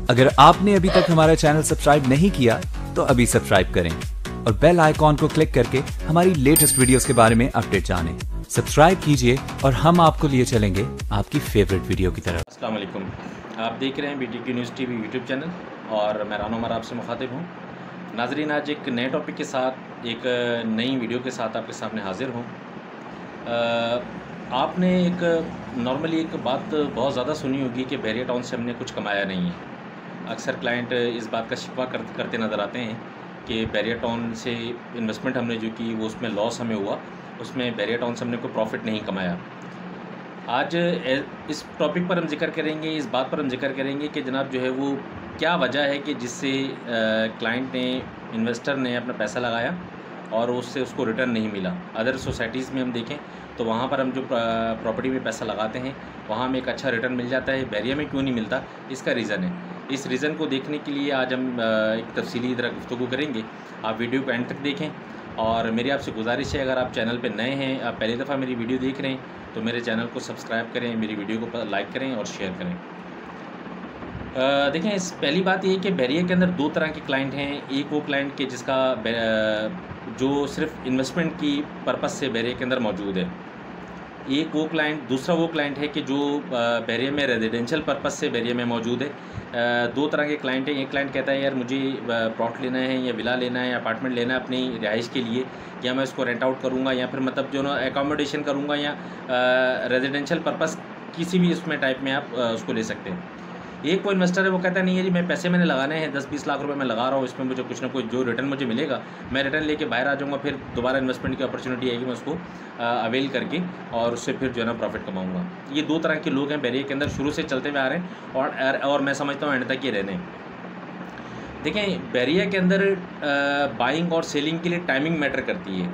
अगर आपने अभी तक हमारा चैनल सब्सक्राइब नहीं किया तो अभी सब्सक्राइब करें और बेल आइकॉन को क्लिक करके हमारी लेटेस्ट वीडियोस के बारे में अपडेट जानें। सब्सक्राइब कीजिए और हम आपको लिए चलेंगे आपकी फेवरेट वीडियो की तरफ। अस्सलाम वालेकुम, आप देख रहे हैं BTQ news TV YouTube channel और मैं राना उमर आपसे मुखातिब हूँ। नाजरीन, आज एक नए टॉपिक के साथ एक नई वीडियो के साथ आपके सामने हाजिर हूँ। आपने नॉर्मली एक बात बहुत ज़्यादा सुनी होगी कि बैरिया टाउन से हमने कुछ कमाया नहीं है। अक्सर क्लाइंट इस बात का शिकवा करते नज़र आते हैं कि बैरिया टाउन से इन्वेस्टमेंट हमने जो की वो उसमें लॉस हमें हुआ, उसमें बैरिया टाउन से हमने कोई प्रॉफिट नहीं कमाया। आज इस टॉपिक पर हम जिक्र करेंगे, इस बात पर हम जिक्र करेंगे कि जनाब जो है वो क्या वजह है कि जिससे क्लाइंट ने, इन्वेस्टर ने अपना पैसा लगाया और उससे उसको रिटर्न नहीं मिला। अदर सोसाइटीज़ में हम देखें तो वहाँ पर हम जो प्रॉपर्टी में पैसा लगाते हैं वहाँ हमें एक अच्छा रिटर्न मिल जाता है, बैरिया में क्यों नहीं मिलता, इसका रीज़न है। इस रीज़न को देखने के लिए आज हम एक तफसीली तरह गुफ्तगू करेंगे। आप वीडियो को एंड तक देखें और मेरी आपसे गुजारिश है, अगर आप चैनल पर नए हैं, आप पहली दफ़ा मेरी वीडियो देख रहे हैं तो मेरे चैनल को सब्सक्राइब करें, मेरी वीडियो को लाइक करें और शेयर करें। देखें, इस पहली बात ये है कि बैरिया के अंदर दो तरह के क्लाइंट हैं। एक वो क्लाइंट के जिसका जो सिर्फ इन्वेस्टमेंट की पर्पस से बैरिया के अंदर मौजूद है। एक वो क्लाइंट, दूसरा वो क्लाइंट है कि जो बैरिया में रेजिडेंशियल पर्पस से बैरिया में मौजूद है। दो तरह के क्लाइंट हैं। एक क्लाइंट कहता है यार मुझे प्लॉट लेना है या विला लेना है या अपार्टमेंट लेना है अपनी रिहाइश के लिए, या मैं इसको रेंट आउट करूँगा या फिर मतलब जो ना एकोमोडेशन करूँगा या रेजिडेंशियल पर्पस किसी भी उसमें टाइप में आप उसको ले सकते हैं। एक वो इन्वेस्टर है, वो कहता है नहीं है जी, मैं पैसे मैंने लगाने हैं 10-20 लाख रुपए मैं लगा रहा हूँ, इसमें मुझे कुछ ना कुछ जो रिटर्न मुझे मिलेगा मैं रिटर्न लेके बाहर आ जाऊँगा, फिर दोबारा इन्वेस्टमेंट की अपॉर्चुनिटी आएगी, मैं उसको अवेल करके और उससे फिर जो है ना प्रॉफिट कमाऊँगा। ये दो तरह के लोग हैं बैरिया के अंदर, शुरू से चलते हुए आ रहे हैं और मैं समझता हूँ एंड तक ये रहने। देखें, बैरिया के अंदर बाइंग और सेलिंग के लिए टाइमिंग मैटर करती है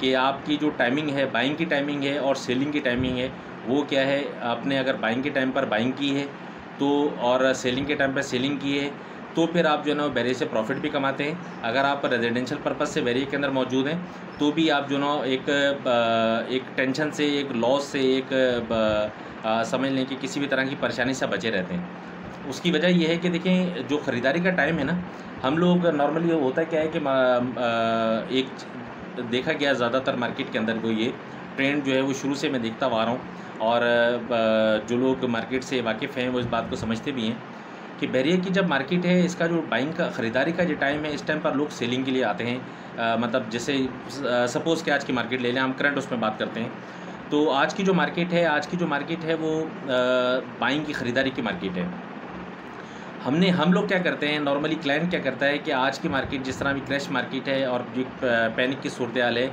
कि आपकी जो टाइमिंग है, बाइंग की टाइमिंग है और सेलिंग की टाइमिंग है, वो क्या है। आपने अगर बाइंग के टाइम पर बाइंग की है तो और सेलिंग के टाइम पर सेलिंग की है तो फिर आप जो है ना बैरिया से प्रॉफिट भी कमाते हैं। अगर आप रेजिडेंशियल पर्पस से बैरिया के अंदर मौजूद हैं तो भी आप जो ना एक टेंशन से, एक लॉस से, समझ लें कि किसी भी तरह की परेशानी से बचे रहते हैं। उसकी वजह यह है कि देखें, जो ख़रीदारी का टाइम है ना, हम लोग नॉर्मली होता क्या है कि एक देखा गया ज़्यादातर मार्केट के अंदर को ये ट्रेंड जो है वो शुरू से मैं देखता आ रहा हूँ और जो लोग मार्केट से वाकिफ़ हैं वो इस बात को समझते भी हैं कि बैरिया की जब मार्केट है, इसका जो बाइंग का, ख़रीदारी का जो टाइम है, इस टाइम पर लोग सेलिंग के लिए आते हैं। मतलब जैसे सपोज़ कि आज की मार्केट ले लें, हम करंट उसमें बात करते हैं तो आज की जो मार्केट है वो बाइंग की ख़रीदारी की मार्केट है। हम लोग क्या करते हैं, नॉर्मली क्लाइंट क्या करता है कि आज की मार्केट जिस तरह भी क्रैश मार्केट है और जो पैनिक की सूरत हाल है,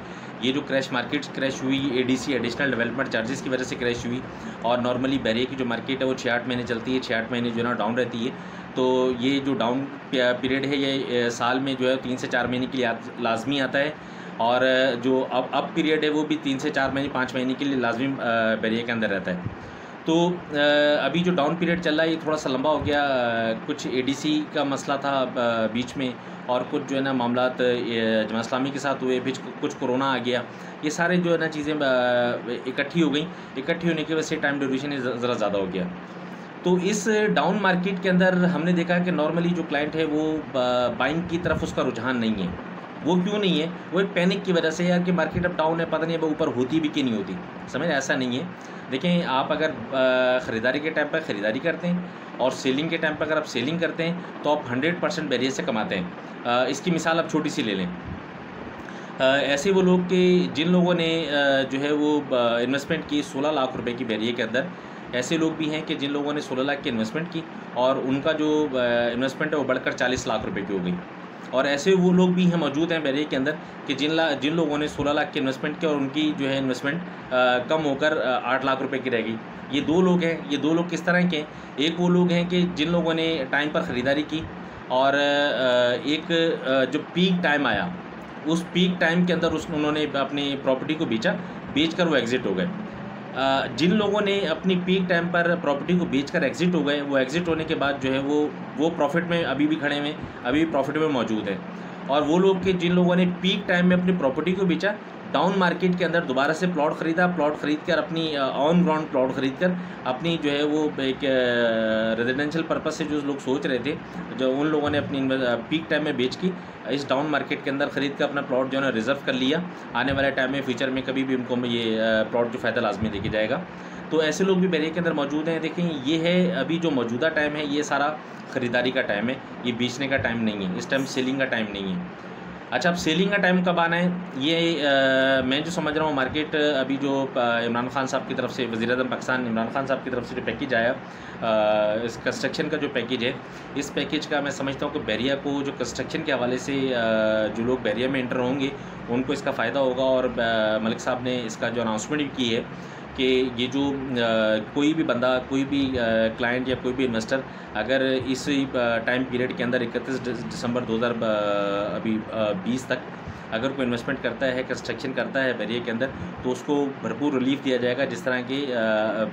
ये जो क्रैश हुई ADC एडिशनल डेवलपमेंट चार्जेस की वजह से क्रैश हुई और नॉर्मली बैरिया की जो मार्केट है वो 6-8 महीने चलती है, 6-8 महीने जो है ना डाउन रहती है। तो ये जो डाउन पीरियड है ये साल में जो है 3 से 4 महीने के लिए लाजमी आता है और जो अब पीरियड है वो भी 3 से 4 महीने 5 महीने के लिए लाजमी बैरिया के अंदर रहता है। तो अभी जो डाउन पीरियड चल रहा है ये थोड़ा सा लंबा हो गया। कुछ ADC का मसला था बीच में और कुछ जो है ना मामलात जमात इस्लामी के साथ हुए, बीच कुछ कोरोना आ गया, ये सारे जो है ना चीज़ें इकट्ठी हो गई। इकट्ठी होने की वजह से टाइम ड्यूरेशन ज़रा ज़्यादा हो गया। तो इस डाउन मार्केट के अंदर हमने देखा कि नॉर्मली जो क्लाइंट है वो बाइंग की तरफ उसका रुझान नहीं है। वो क्यों नहीं है? वो एक पैनिक की वजह से, यार कि मार्केट अब डाउन है, पता नहीं अब ऊपर होती भी कि नहीं होती। समझ, ऐसा नहीं है। देखें, आप अगर ख़रीदारी के टाइम पर ख़रीदारी करते हैं और सेलिंग के टाइम पर अगर आप सेलिंग करते हैं तो आप 100% बैरिया से कमाते हैं। इसकी मिसाल आप छोटी सी ले लें। ऐसे वो लोग कि जिन लोगों ने जो है वो इन्वेस्टमेंट की 16 लाख रुपए की बैरिया के अंदर, ऐसे लोग भी हैं कि जिन लोगों ने 16 लाख की इन्वेस्टमेंट की और उनका जो इन्वेस्टमेंट है वो बढ़कर 40 लाख रुपए की हो गई। और ऐसे वो लोग भी हैं, मौजूद हैं बैरिया के अंदर कि जिन लोगों ने 16 लाख की इन्वेस्टमेंट की और उनकी जो है इन्वेस्टमेंट कम होकर 8 लाख रुपए की रह गई। ये दो लोग हैं। ये दो लोग किस तरह के हैं? एक वो लोग हैं कि जिन लोगों ने टाइम पर ख़रीदारी की और जो पीक टाइम आया, उस पीक टाइम के अंदर उन्होंने अपनी प्रॉपर्टी को बेच कर वो एग्ज़िट हो गए। जिन लोगों ने अपनी पीक टाइम पर प्रॉपर्टी को बेचकर एग्ज़िट हो गए, वो एग्ज़िट होने के बाद जो है वो प्रॉफिट में अभी भी खड़े हैं, अभी भी प्रॉफिट में मौजूद हैं। और वो लोग के जिन लोगों ने पीक टाइम में अपनी प्रॉपर्टी को बेचा, डाउन मार्केट के अंदर दोबारा से प्लॉट ख़रीदा, प्लॉट ख़रीद कर अपनी ऑन ग्राउंड प्लॉट ख़रीद कर अपनी जो है वो एक रेजिडेंशियल पर्पस से जो लोग सोच रहे थे, जो उन लोगों ने अपनी पीक टाइम में बेच की इस डाउन मार्केट के अंदर ख़रीद कर अपना प्लॉट जो है रिज़र्व कर लिया। आने वाले टाइम में फ्यूचर में कभी भी उनको ये प्लॉट जो फ़ायदा लाजमी देके जाएगा। तो ऐसे लोग भी बैरियर के अंदर मौजूद हैं। देखें, ये है अभी जो मौजूदा टाइम है, ये सारा ख़रीदारी का टाइम है, ये बेचने का टाइम नहीं है, इस टाइम सेलिंग का टाइम नहीं है। अच्छा, अब सेलिंग का टाइम कब आना है, ये मैं जो समझ रहा हूँ मार्केट अभी जो इमरान खान साहब की तरफ से, वज़ीर-ए-आज़म पाकिस्तान इमरान खान साहब की तरफ से जो पैकेज आया, इस कंस्ट्रक्शन का जो पैकेज है, इस पैकेज का मैं समझता हूँ कि बैरिया को जो कंस्ट्रक्शन के हवाले से जो लोग बैरिया में एंटर होंगे उनको इसका फ़ायदा होगा। और मलिक साहब ने इसका जो अनाउंसमेंट भी की है कि ये जो कोई भी बंदा, कोई भी क्लाइंट या कोई भी इन्वेस्टर अगर इस टाइम पीरियड के अंदर 31 दिसंबर 2020 तक अगर कोई इन्वेस्टमेंट करता है, कंस्ट्रक्शन करता है बैरिया के अंदर, तो उसको भरपूर रिलीफ दिया जाएगा, जिस तरह की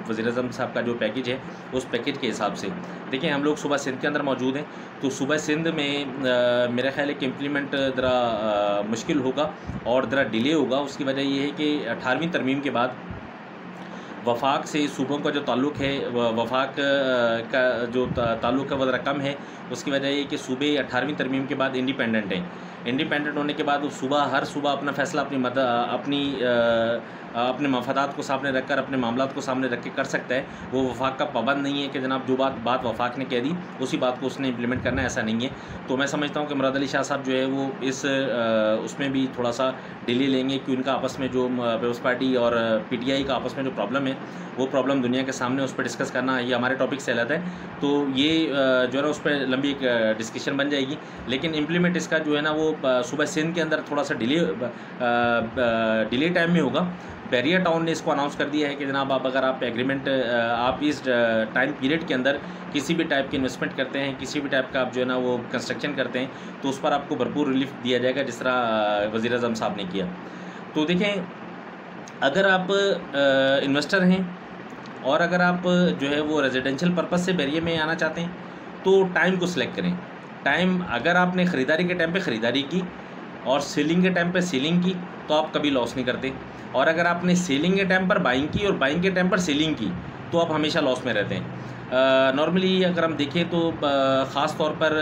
वज़ीर-ए-आज़म साहब का जो पैकेज है उस पैकेज के हिसाब से। देखिए, हम लोग सूबा सिंध के अंदर मौजूद हैं, तो सूबा सिंध में मेरा ख्याल है कि इम्प्लीमेंट ज़रा मुश्किल होगा और ज़रा डिले होगा। उसकी वजह ये है कि 18वीं तरमीम के बाद वफाक से सूबों का जो ताल्लुक़ है, वफाक का जो ताल्लुक़ है वो ज़रा कम है। उसकी वजह ये कि सूबे 18वीं तरमीम के बाद इंडिपेंडेंट हैं। इंडिपेंडेंट होने के बाद वो सूबा, हर सूबा अपना फ़ैसला अपने मफादात को सामने रखकर, अपने मामलात को सामने रख के कर सकता है। वो वफाक का पाबंद नहीं है कि जनाब जो बात वफाक ने कह दी उसी बात को उसने इम्प्लीमेंट करना है, ऐसा नहीं है। तो मैं समझता हूँ कि मुराद अली शाह साहब जो है वो इस उसमें भी थोड़ा सा डिले लेंगे, कि उनका आपस में जो पीपल्स पार्टी और PTI का आपस में जो प्रॉब्लम है वो प्रॉब्लम दुनिया के सामने उस पर डिस्कस करना, ये हमारे टॉपिक से अलग है। तो ये जो है ना उस पर लंबी एक डिस्कशन बन जाएगी। लेकिन इम्प्लीमेंट इसका जो है ना वो सूबा सिंध के अंदर थोड़ा सा डिले टाइम में होगा। बैरिया टाउन ने इसको अनाउंस कर दिया है कि जनाब आप अगर आप एग्रीमेंट आप इस टाइम पीरियड के अंदर किसी भी टाइप की इन्वेस्टमेंट करते हैं, किसी भी टाइप का आप जो है ना वो कंस्ट्रक्शन करते हैं, तो उस पर आपको भरपूर रिलीफ दिया जाएगा, जिस तरह वज़ीर-ए-आज़म साहब ने किया। तो देखें, अगर आप इन्वेस्टर हैं और अगर आप जो है वो रेजिडेंशियल पर्पस से बैरिया में आना चाहते हैं, तो टाइम को सिलेक्ट करें। टाइम, अगर आपने ख़रीदारी के टाइम पे ख़रीदारी की और सेलिंग के टाइम पे सेलिंग की तो आप कभी लॉस नहीं करते। और अगर आपने सेलिंग के टाइम पर बाइंग की और बाइंग के टाइम पर सेलिंग की तो आप हमेशा लॉस में रहते हैं। नॉर्मली अगर हम देखें तो ख़ास तौर पर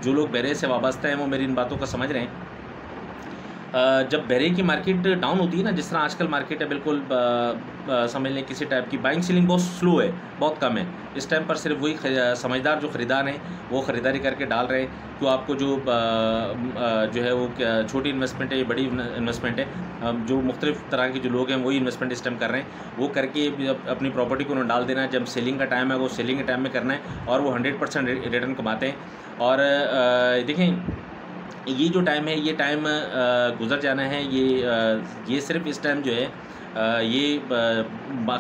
जो लोग बैरिया से वाबस्ता हैं वो मेरी इन बातों को समझ रहे हैं। जब बैरिया की मार्केट डाउन होती है ना, जिस तरह आजकल मार्केट है, बिल्कुल समझ लें किसी टाइप की बाइंग सेलिंग बहुत स्लो है, बहुत कम है। इस टाइम पर सिर्फ वही समझदार जो ख़रीदार हैं वो ख़रीदारी करके डाल रहे हैं। तो आपको जो है वो छोटी इन्वेस्टमेंट है, बड़ी इन्वेस्टमेंट है, जो मुख्तलिफ़ तरह के जो लोग हैं वही इन्वेस्टमेंट इस टाइम कर रहे हैं, वो करके अपनी प्रॉपर्टी को उन्होंने डाल देना है। जब सेलिंग का टाइम है वो सेलिंग के टाइम में करना है और वो 100% रिटर्न कमाते हैं। और देखें, ये जो टाइम है ये टाइम गुज़र जाना है। ये सिर्फ इस टाइम जो है ये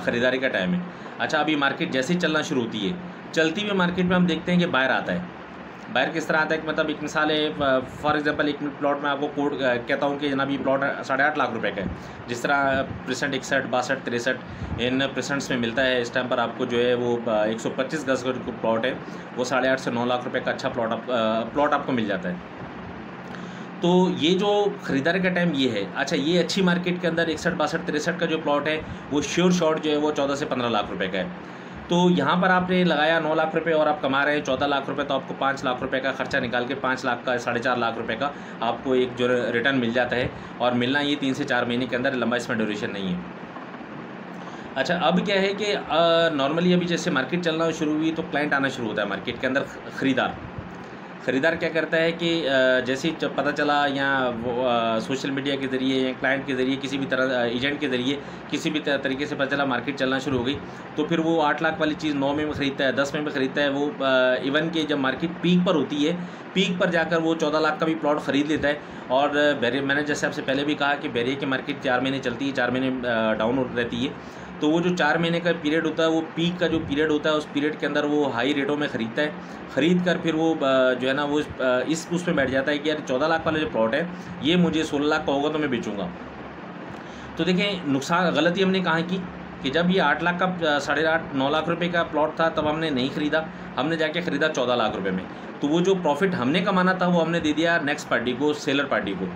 ख़रीदारी का टाइम है। अच्छा, अभी मार्केट जैसे ही चलना शुरू होती है, चलती हुई मार्केट में हम देखते हैं कि बायर आता है। बायर किस तरह आता है कि मतलब एक मिसाल है, फॉर एग्जांपल एक प्लॉट में आपको कोड कहता हूँ कि जनाब ये प्लॉट 8.5 लाख रुपए का है। जिस तरह परसेंट 61, 62, 63 इन परसेंट्स में मिलता है। इस टाइम पर आपको जो है वो 125 गज का जो प्लॉट है वो 8.5 से 9 लाख रुपये का अच्छा प्लॉट आपको मिल जाता है। तो ये जो ख़रीदारी का टाइम ये है। अच्छा, ये अच्छी मार्केट के अंदर 61, 62, 63 का जो प्लॉट है वो श्योर शॉर्ट जो है वो 14 से 15 लाख रुपए का है। तो यहाँ पर आपने लगाया 9 लाख रुपए और आप कमा रहे हैं 14 लाख रुपए, तो आपको 5 लाख रुपए का खर्चा निकाल के 5 लाख का 4.5 लाख रुपए का आपको एक जो रिटर्न मिल जाता है। और मिलना ये 3 से 4 महीने के अंदर, लंबा इसमें ड्यूरेशन नहीं है। अच्छा, अब क्या है कि नॉर्मली अभी जैसे मार्केट चलना शुरू हुई तो क्लाइंट आना शुरू होता है मार्केट के अंदर। ख़रीदार क्या करता है कि जैसे ही पता चला या सोशल मीडिया के ज़रिए या क्लाइंट के ज़रिए, किसी भी तरह एजेंट के ज़रिए किसी भी तरीके से पता चला मार्केट चलना शुरू हो गई, तो फिर वो 8 लाख वाली चीज़ 9 में ख़रीदता है, 10 में ख़रीदता है। वो इवन के जब मार्केट पीक पर होती है, पीक पर जाकर वो 14 लाख का भी प्लॉट ख़रीद लेता है। और बैरिया, मैंने जैसे आपसे पहले भी कहा कि बैरिया की मार्केट 4 महीने चलती है, 4 महीने डाउन रहती है। तो वो जो 4 महीने का पीरियड होता है, वो पीक का जो पीरियड होता है, उस पीरियड के अंदर वो हाई रेटों में ख़रीदता है। ख़रीद कर फिर वो जो है ना वो इस उसमें बैठ जाता है कि यार 14 लाख वाला जो प्लॉट है ये मुझे 16 लाख का होगा तो मैं बेचूंगा। तो देखें, नुकसान, गलती हमने कहाँ की कि जब ये 8 लाख का 8.5 9 लाख रुपए का प्लॉट था तब हमने नहीं ख़रीदा, हमने जाके ख़रीदा 14 लाख रुपए में। तो वो जो प्रॉफिट हमने कमाना था वो हमने दे दिया नेक्स्ट पार्टी को, सेलर पार्टी को।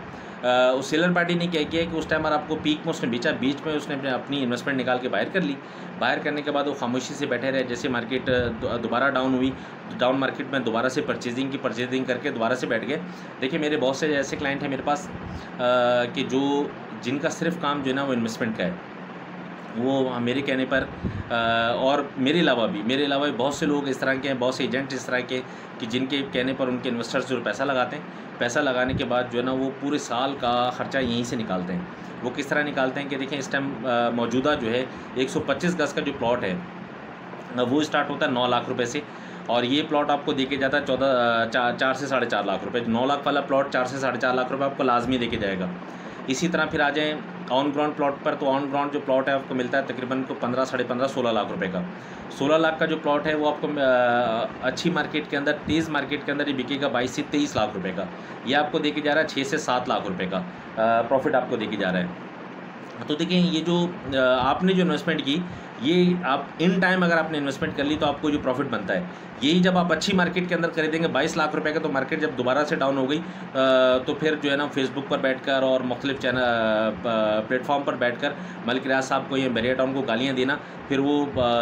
उस सेलर पार्टी ने क्या किया कि उस टाइम पर आपको पीक में उसने बेचा, बीच में उसने अपनी इन्वेस्टमेंट निकाल के बाहर कर ली। बाहर करने के बाद वो खामोशी से बैठे रहे। जैसे मार्केट दोबारा डाउन हुई, डाउन मार्केट में दोबारा से परचेजिंग करके दोबारा से बैठ गए। देखिए मेरे बहुत से ऐसे क्लाइंट हैं मेरे पास कि जिनका सिर्फ काम जो है ना वो इन्वेस्टमेंट का है। वो मेरे कहने पर और मेरे अलावा भी बहुत से लोग इस तरह के हैं, बहुत से एजेंट इस तरह के कि जिनके कहने पर उनके इन्वेस्टर्स जो पैसा लगाते हैं, पैसा लगाने के बाद जो है ना वो पूरे साल का ख़र्चा यहीं से निकालते हैं। वो किस तरह निकालते हैं कि देखें इस टाइम मौजूदा जो है 125 गज़ का जो प्लॉट है वो स्टार्ट होता है 9 लाख रुपए से, और ये प्लॉट आपको देके जाता है 4 से 4.5 लाख रुपए। 9 लाख वाला प्लॉट 4 से 4.5 लाख रुपए आपको लाजमी देके जाएगा। इसी तरह फिर आ जाएँ ऑन ग्राउंड प्लॉट पर, तो ऑन ग्राउंड जो प्लॉट है आपको मिलता है तकरीबन को 15, 15.5, 16 लाख रुपए का। 16 लाख का जो प्लॉट है वो आपको अच्छी मार्केट के अंदर, तेज़ मार्केट के अंदर ये बिकेगा 22 से 23 लाख रुपए का। ये आपको देके जा रहा है 6 से 7 लाख रुपए का प्रॉफिट आपको देके जा रहा है। तो देखिए ये जो आपने जो इन्वेस्टमेंट की, ये आप इन टाइम अगर आपने इन्वेस्टमेंट कर ली तो आपको जो प्रॉफिट बनता है, यही जब आप अच्छी मार्केट के अंदर खरीदेंगे 22 लाख रुपए का, तो मार्केट जब दोबारा से डाउन हो गई तो फिर जो है ना फेसबुक पर बैठकर और मुख्तलिफ चैनल प्लेटफॉर्म पर बैठकर मलिक रियाज साहब को, ये बैरिया टाउन को गालियाँ देना, फिर वो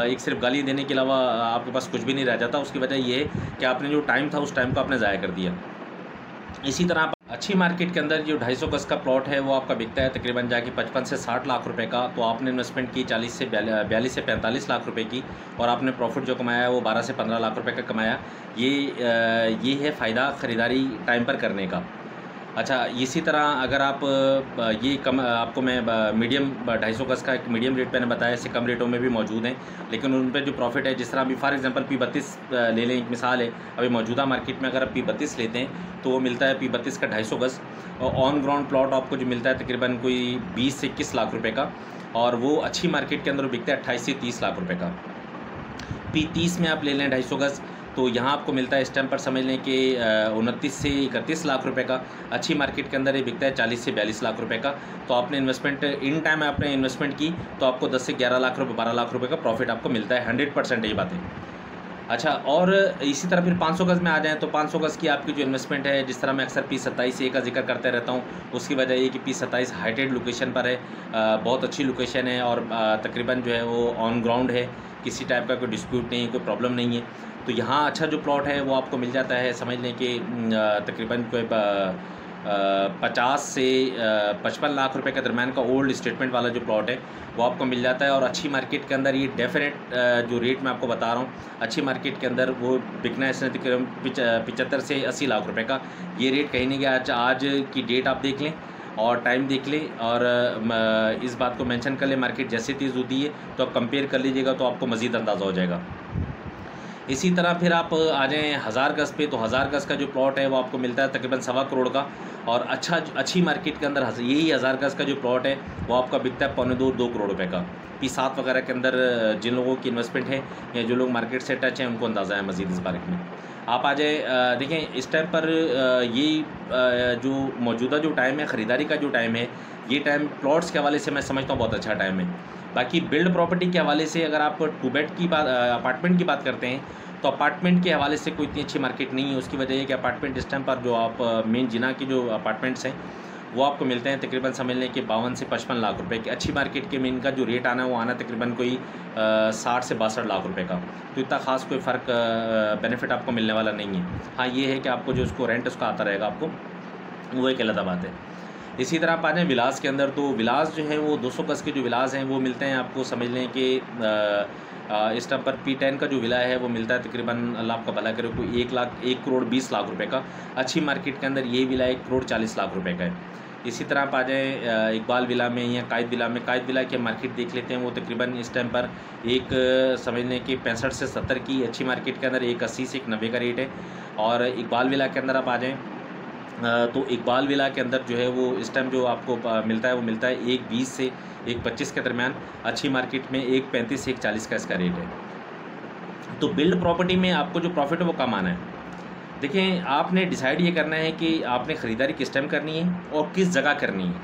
एक सिर्फ गालियाँ देने के अलावा आपके पास कुछ भी नहीं रह जाता। उसकी वजह ये है कि आपने जो टाइम था उस टाइम को आपने ज़ाया कर दिया। इसी तरह अच्छी मार्केट के अंदर जो 250 गज़ का प्लॉट है वो आपका बिकता है तकरीबन जाके 55 से 60 लाख रुपए का। तो आपने इन्वेस्टमेंट की 42 से 45 लाख रुपए की, और आपने प्रॉफिट जो कमाया है वो 12 से 15 लाख रुपए का कमाया। ये है फ़ायदा ख़रीदारी टाइम पर करने का। अच्छा, इसी तरह अगर आप आपको मैं मीडियम 250 गज़ का एक मीडियम रेट मैंने बताया, इससे कम रेटों में भी मौजूद हैं, लेकिन उन पर जो प्रॉफिट है, जिस तरह अभी फॉर एग्जांपल P32 ले लें, एक मिसाल है। अभी मौजूदा मार्केट में अगर आप P32 लेते हैं तो वो मिलता है P32 का 250 गज़, और ऑन ग्राउंड प्लॉट आपको जो मिलता है तकरीबन कोई 20 से 21 लाख रुपये का, और वो अच्छी मार्केट के अंदर बिकता है 28 से 30 लाख रुपये का। P30 में आप ले लें 250 गज़, तो यहाँ आपको मिलता है इस टाइम पर समझ लें कि 29 से 31 लाख रुपए का। अच्छी मार्केट के अंदर ये बिकता है 40 से 42 लाख रुपए का। तो आपने इन्वेस्टमेंट इन टाइम आपने इन्वेस्टमेंट की तो आपको 10 से 11 लाख रुपए, 12 लाख रुपए का प्रॉफिट आपको मिलता है। 100% ये बात है। अच्छा, और इसी तरह फिर 500 गज़ में आ जाएँ तो 500 गज़ की आपकी जो इन्वेस्टमेंट है, जिस तरह मैं अक्सर P27A का जिक्र करते रहता हूँ, उसकी वजह ये कि P27 हाइटेड लोकेशन पर है, बहुत अच्छी लोकेशन है, और तकरीबन जो है वो ऑन ग्राउंड है, किसी टाइप का कोई डिस्प्यूट नहीं है, कोई प्रॉब्लम नहीं है। तो यहाँ अच्छा जो प्लॉट है वो आपको मिल जाता है, समझ लें कि तकरीबन कोई 50 से 55 लाख रुपए के दरमियान का ओल्ड स्टेटमेंट वाला जो प्लॉट है वो आपको मिल जाता है। और अच्छी मार्केट के अंदर ये डेफिनेट जो रेट मैं आपको बता रहा हूँ, अच्छी मार्केट के अंदर वो बिकना है इसने तकरीबन 75 से 80 लाख रुपए का। ये रेट कहीं नहीं गया। आज की डेट आप देख लें और टाइम देख लें, और इस बात को मेंशन कर लें, मार्केट जैसे तेज़ होती है तो आप कंपेयर कर लीजिएगा तो आपको मज़ीद अंदाज़ा हो जाएगा। इसी तरह फिर आप आ जाएँ 1000 गज़ पे, तो 1000 गज़ का जो प्लॉट है वो आपको मिलता है तकरीबन 1.25 करोड़ का, और अच्छी मार्केट के अंदर यही 1000 गज़ का जो प्लॉट है वो आपका बिकता है 2.25 करोड़ रुपए का। P7 वगैरह के अंदर जिन लोगों की इन्वेस्टमेंट है या जो लोग मार्केट से टच हैं उनको अंदाज़ा है मज़ीद इस बारे में। आप आ जाए, देखें इस टाइम पर ये जो मौजूदा जो टाइम है, ख़रीदारी का जो टाइम है, ये टाइम प्लॉट्स के हवाले से मैं समझता हूँ बहुत अच्छा टाइम है। बाकी बिल्ड प्रॉपर्टी के हवाले से अगर आप 2 बेड की बात, अपार्टमेंट की बात करते हैं, तो अपार्टमेंट के हवाले से कोई इतनी अच्छी मार्केट नहीं है। उसकी वजह है कि अपार्टमेंट इस टाइम पर जो आप मेन जिना की जो अपार्टमेंट्स हैं वो आपको मिलते हैं तकरीबन समझ लें कि 52 से 55 लाख रुपए की। अच्छी मार्केट के में इनका जो रेट आना है वो आना तकरीबन कोई 60 से 62 लाख रुपए का। तो इतना ख़ास कोई फ़र्क बेनिफिट आपको मिलने वाला नहीं है। हाँ, ये है कि आपको जो उसको रेंट उसका आता रहेगा आपको, वो एक अलग बात है। इसी तरह आप आ जाएँ विलास के अंदर, तो विलास जो है वो 200 गज़ के जो विलास हैं वो मिलते हैं आपको समझ लें कि इस टाइम पर P10 का जो विला है वो मिलता है तकरीबन, अल्लाह आपका भला करे, कोई 1 करोड़ 20 लाख रुपए का। अच्छी मार्केट के अंदर ये विला 1 करोड़ 40 लाख रुपए का है। इसी तरह आप आ जाएँ इकबाल विला में या कायद विला में। कायद विला की मार्केट देख लेते हैं, वो तकरीबन इस टाइम पर एक समझ लें कि 65 से 70 की अच्छी मार्केट के अंदर 180 से 190 का रेट है। और इकबाल विला के अंदर आप आ जाएँ तो इकबाल विला के अंदर जो है वो इस टाइम जो आपको मिलता है वो मिलता है 120 से 125 के दरमियान। अच्छी मार्केट में 135 से 140 का इसका रेट है। तो बिल्ड प्रॉपर्टी में आपको जो प्रॉफिट है वो कम आना है। देखें, आपने डिसाइड ये करना है कि आपने ख़रीदारी किस टाइम करनी है और किस जगह करनी है।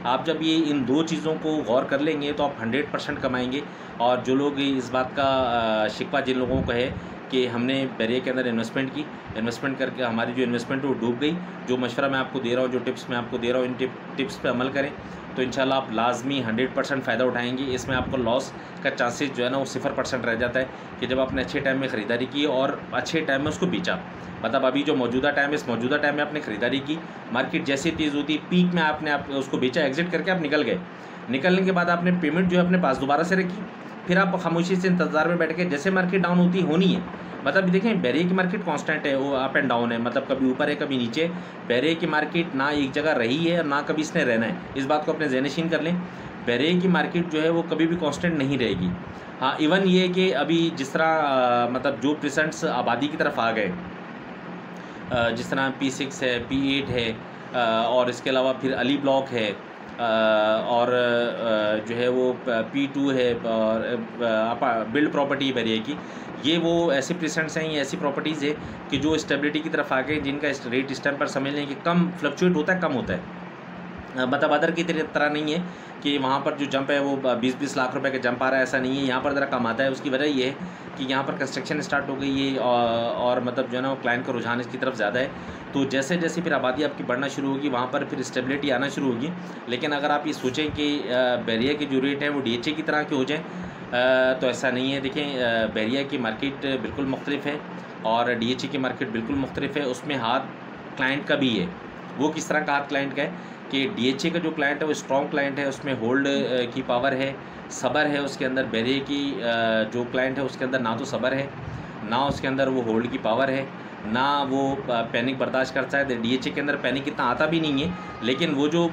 आप जब ये इन दो चीज़ों को गौर कर लेंगे तो आप 100% कमाएंगे। और जो लोग इस बात का शिकवा जिन लोगों को है कि हमने बैरियर के अंदर इन्वेस्टमेंट करके हमारी जो इन्वेस्टमेंट है वो डूब गई, जो मशवरा मैं आपको दे रहा हूँ, जो टिप्स मैं आपको दे रहा हूँ, इन टिप्स पे अमल करें तो इंशाल्लाह आप लाजमी 100% फ़ायदा उठाएंगे। इसमें आपको लॉस का चांसेस जो है ना वो 0% रह जाता है कि जब आपने अच्छे टाइम में ख़रीदारी की और अच्छे टाइम में उसको बेचा। मतलब अभी जो मौजूदा टाइम है, इस मौजूदा टाइम में आपने ख़रीदारी की, मार्केट जैसे तेज़ होती है पीक में आपने उसको बेचा, एग्जिट करके आप निकल गए। निकलने के बाद आपने पेमेंट जो है अपने पास दोबारा से रखी, फिर आप खामोशी से इंतज़ार में बैठ के जैसे मार्केट डाउन होती होनी है। मतलब देखें बैरियर की मार्केट कांस्टेंट है, वो अप एंड डाउन है, मतलब कभी ऊपर है कभी नीचे। बैरियर की मार्केट ना एक जगह रही है और ना कभी इसने रहना है, इस बात को अपने ज़हन-नशीन कर लें। बैरियर की मार्केट जो है वो कभी भी कांस्टेंट नहीं रहेगी। हाँ, इवन ये कि अभी जिस तरह मतलब जो परसेंट्स आबादी की तरफ आ गए, जिस तरह P6 है, P8 है, और इसके अलावा फिर अली ब्लॉक है, और जो है वो P2 है, और बिल्ड प्रॉपर्टी बैरियर की, ये वो ऐसे परसेंट्स हैं, ये ऐसी प्रॉपर्टीज़ है कि जो स्टेबिलिटी की तरफ आ गए, जिनका रेट इस टाइम पर समझ लें कि कम फ्लक्चुएट होता है, कम होता है। मतलब अदर की तरह नहीं है कि वहाँ पर जो जंप है वो 20-20 लाख रुपए का जंप आ रहा है, ऐसा नहीं है। यहाँ पर ज़रा कम आता है। उसकी वजह ये है कि यहाँ पर कंस्ट्रक्शन स्टार्ट हो गई है, और मतलब जो है ना वो क्लाइंट का रुझान इसकी तरफ ज़्यादा है। तो जैसे जैसे फिर आबादी आपकी बढ़ना शुरू होगी, वहाँ पर फिर स्टेबिलिटी आना शुरू होगी। लेकिन अगर आप ये सोचें कि बैरियर के जो रेट हैं वो DHA की तरह के हो जाएँ, तो ऐसा नहीं है। देखें, बैरियर की मार्केट बिल्कुल मुख्तलिफ है और DHA की मार्केट बिल्कुल मुख्तलिफ है। उसमें हाथ क्लाइंट का भी है। वो किस तरह का हाथ क्लाइंट का है कि DHA का जो क्लाइंट है वो स्ट्रॉन्ग क्लाइंट है, उसमें होल्ड की पावर है, सब्र है उसके अंदर। बैरियर की जो क्लाइंट है उसके अंदर ना तो सब्र है, ना उसके अंदर वो होल्ड की पावर है, ना वो पैनिक बर्दाश्त करता है। DHA के अंदर पैनिक इतना आता भी नहीं है, लेकिन वो जो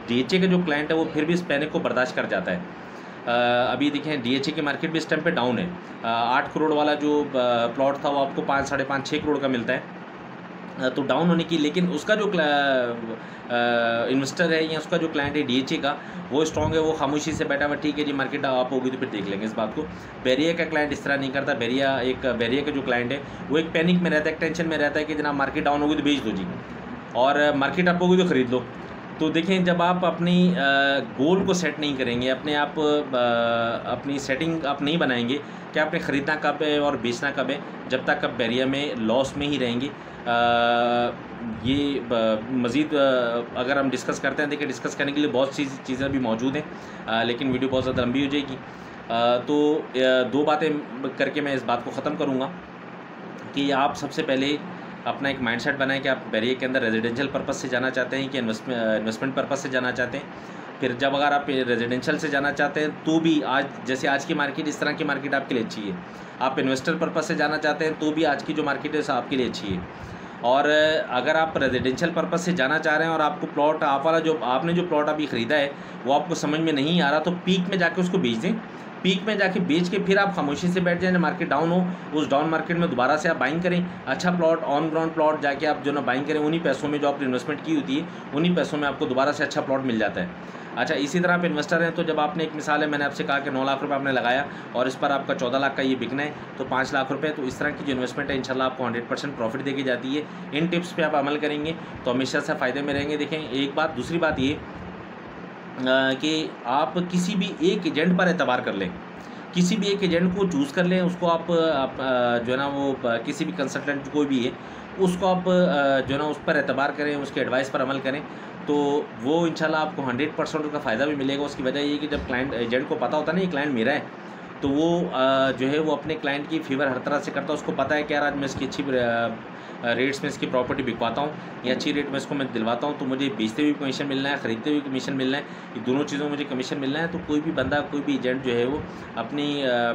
DHA का जो क्लाइंट है वो फिर भी इस पैनिक को बर्दाश्त कर जाता है। अभी देखें DHA की मार्केट भी इस टाइम पे डाउन है। 8 करोड़ वाला जो प्लॉट था वो आपको 5, 5.5, 6 करोड़ का मिलता है। तो डाउन होने की, लेकिन उसका जो इन्वेस्टर है या उसका जो क्लाइंट है DHA का, वो स्ट्रॉन्ग है, वो खामोशी से बैठा हुआ, ठीक है जी मार्केट अप होगी तो फिर देख लेंगे इस बात को। बैरियर का क्लाइंट इस तरह नहीं करता। बैरियर का जो क्लाइंट है वो एक पैनिक में रहता है, एक टेंशन में रहता है कि जनाब मार्केट डाउन होगी तो बेच दो जी, और मार्केट अप होगी तो ख़रीद लो। तो देखें, जब आप अपनी गोल को सेट नहीं करेंगे, अपनी सेटिंग आप नहीं बनाएंगे कि आपने ख़रीदना कब है और बेचना कब है, जब तक आप बैरियर में लॉस में ही रहेंगे। ये मज़ीद अगर हम डिस्कस करते हैं, देखिए डिस्कस करने के लिए बहुत सी चीज़ें अभी मौजूद हैं, लेकिन वीडियो बहुत ज़्यादा लंबी हो जाएगी। तो 2 बातें करके मैं इस बात को ख़त्म करूँगा कि आप सबसे पहले अपना एक माइंडसेट बनाएं कि आप बैरियर के अंदर रेजिडेंशियल पर्पस से जाना चाहते हैं कि इन्वेस्टमेंट पर्पस से जाना चाहते हैं। फिर जब अगर आप रेजिडेंशियल से जाना चाहते हैं तो भी जैसे आज की मार्केट, इस तरह की मार्केट आपके लिए अच्छी है। आप इन्वेस्टर पर्पस से जाना चाहते हैं तो भी आज की जो मार्केट है आपके लिए अच्छी है। और अगर आप रेजिडेंशियल पर्पस से जाना चाह रहे हैं और आपको प्लॉट आपने जो प्लॉट अभी ख़रीदा है वो आपको समझ में नहीं आ रहा, तो पीक में जाके उसको बेच दें। पीक में जाके बेच के फिर आप खामोशी से बैठ जाएं, जब मार्केट डाउन हो उस डाउन मार्केट में दोबारा से आप बाइंग करें। अच्छा प्लॉट, ऑन ग्राउंड प्लॉट जाके आप जो ना बाइंग करें, उन्हीं पैसों में जो आपने इन्वेस्टमेंट की होती है उन्हीं पैसों में आपको दोबारा से अच्छा प्लॉट मिल जाता है। अच्छा, इसी तरह आप इन्वेस्टर हैं तो जब आपने, एक मिसाल है, मैंने आपसे कहा कि 9 लाख रुपए आपने लगाया और इस पर आपका 14 लाख का ये बिकना है तो 5 लाख रुपए, तो इस तरह की जो इन्वेस्टमेंट है इंशाल्लाह आपको 100% प्रॉफिट देके जाती है। इन टिप्स पे आप अमल करेंगे तो हमेशा से फ़ायदे में रहेंगे। देखें, एक बात, दूसरी बात ये कि आप किसी भी एक एजेंट पर एतबार कर लें, किसी भी एक एजेंट को चूज़ कर लें, उसको आप जो है ना वो किसी भी कंसल्टेंट कोई भी है उसको आप जो है ना उस पर एतबार करें, उसके एडवाइस पर अमल करें, तो वो इंशाल्लाह आपको 100% उसका फ़ायदा भी मिलेगा। उसकी वजह ये है कि जब क्लाइंट, एजेंट को पता होता है ना ये क्लाइंट मेरा है, तो वो जो है वो अपने क्लाइंट की फेवर हर तरह से करता है। उसको पता है कि यार आज मैं इसकी अच्छी रेट्स में इसकी प्रॉपर्टी बिकवाता हूँ या अच्छी रेट में इसको मैं दिलवाता हूँ, तो मुझे बेचते हुए कमीशन मिलना है, ख़रीदते हुए कमीशन मिलना है, ये दोनों चीज़ों में मुझे कमीशन मिलना है। तो कोई भी बंदा, कोई भी एजेंट जो है वो अपनी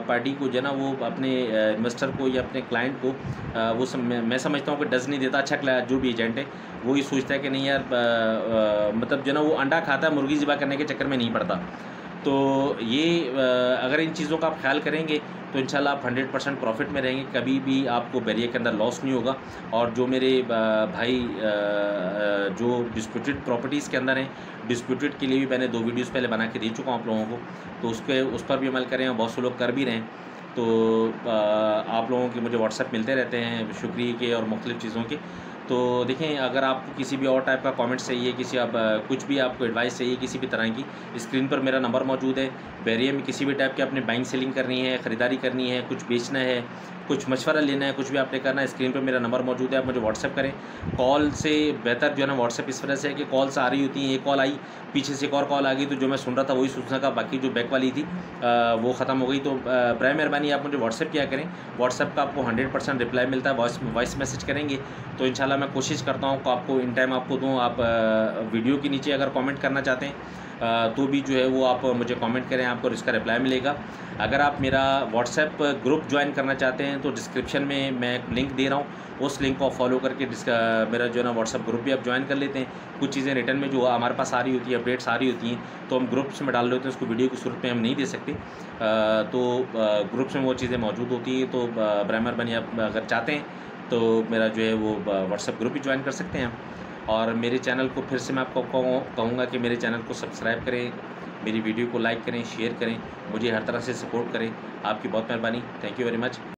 पार्टी को जो है ना वो अपने इन्वेस्टर को या अपने क्लाइंट को मैं समझता हूँ कि डज नहीं देता। अच्छा, जो भी एजेंट है वो ये सोचता है कि नहीं यार मतलब जो है ना वो अंडा खाता है, मुर्गी ज़िबा करने के चक्कर में नहीं पड़ता। तो ये अगर इन चीज़ों का आप ख्याल करेंगे तो इंशाल्लाह आप 100% प्रॉफिट में रहेंगे, कभी भी आपको बैरियर के अंदर लॉस नहीं होगा। और जो मेरे भाई जो डिस्प्यूटेड प्रॉपर्टीज़ के अंदर हैं, डिस्प्यूटेड के लिए भी मैंने 2 वीडियोस पहले बना के दे चुका हूँ आप लोगों को, तो उस पर भी अमल करें और बहुत से लोग कर भी रहे हैं। तो आप लोगों के मुझे व्हाट्सएप मिलते रहते हैं शुक्रिया के और मुख्तलिफ़ चीज़ों के, तो देखें, अगर आपको किसी भी और टाइप का कमेंट चाहिए, किसी आप कुछ भी आपको एडवाइस चाहिए किसी भी तरह की, स्क्रीन पर मेरा नंबर मौजूद है। बैरियर में किसी भी टाइप की आपने बाइंग सेलिंग करनी है, ख़रीदारी करनी है, कुछ बेचना है, कुछ मशवरा लेना है, कुछ भी आपने करना है, स्क्रीन पर मेरा नंबर मौजूद है, आप मुझे व्हाट्सएप करें। कॉल से बेहतर जो है ना व्हाट्सएप इस वजह से है कि कॉल्स आ रही होती हैं, एक कॉल आई, पीछे से एक और कॉल आ गई, तो जो मैं सुन रहा था वही सुन सका, बाकी जो बैक वाली थी वो ख़त्म हो गई। तो बराए मेहरबानी आप मुझे व्हाट्सएप किया करें। व्हाट्सएप का आपको 100% रिप्लाई मिलता है। वॉइस मैसेज करेंगे तो इंशाल्लाह मैं कोशिश करता हूँ कि आपको इन टाइम आपको दूँ। आप वीडियो के नीचे अगर कमेंट करना चाहते हैं तो भी जो है वो आप मुझे कमेंट करें, आपको इसका रिप्लाई मिलेगा। अगर आप मेरा व्हाट्सएप ग्रुप ज्वाइन करना चाहते हैं तो डिस्क्रिप्शन में मैं एक लिंक दे रहा हूँ, उस लिंक को फॉलो करके मेरा जो है ना व्हाट्सएप ग्रुप भी आप ज्वाइन कर लेते हैं। कुछ चीज़ें रिटर्न में जो हमारे पास आ रही होती है, अपडेट्स आ रही होती हैं, तो हम ग्रुप्स में डाल लेते हैं, उसको वीडियो की सूरत में हम नहीं दे सकते। तो ग्रुप्स में वो चीज़ें मौजूद होती हैं। तो ब्राइमर बनी आप अगर चाहते हैं तो मेरा जो है वो व्हाट्सएप ग्रुप भी ज्वाइन कर सकते हैं। और मेरे चैनल को फिर से मैं आपको कहूँगा कि मेरे चैनल को सब्सक्राइब करें, मेरी वीडियो को लाइक करें, शेयर करें, मुझे हर तरह से सपोर्ट करें। आपकी बहुत मेहरबानी। Thank you very much.